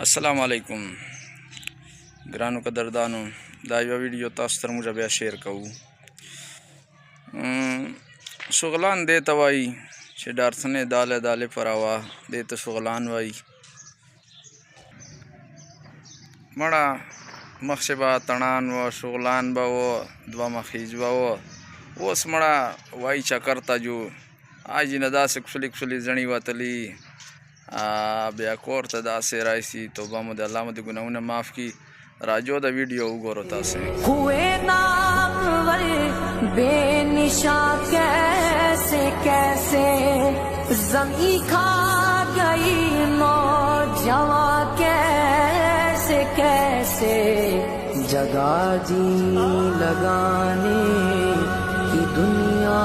अस्सलाम वालेकुम ग्रानो कदरदानो दाइवा वीडियो तास्तर मुझे बया शेयर कहूँ शुगलान दे तवाई छे डारसने दाले दाले परावा दे तो शुगलान वाई मड़ा मखशबा तणान व शुगलान बा वो दवा मखीज बा वो मड़ा वाई चकरता जो आज नदा से खुली जनी वातली ब्याकोर तदा से राइसी तो बामुद अल्लाह मुद गुनाह माफ़ की राजो दा वीडियो उगोरता से हुए नामवर बेनिशा कैसे कैसे जमी खा गई नौजवा कैसे कैसे जगह जी लगाने की दुनिया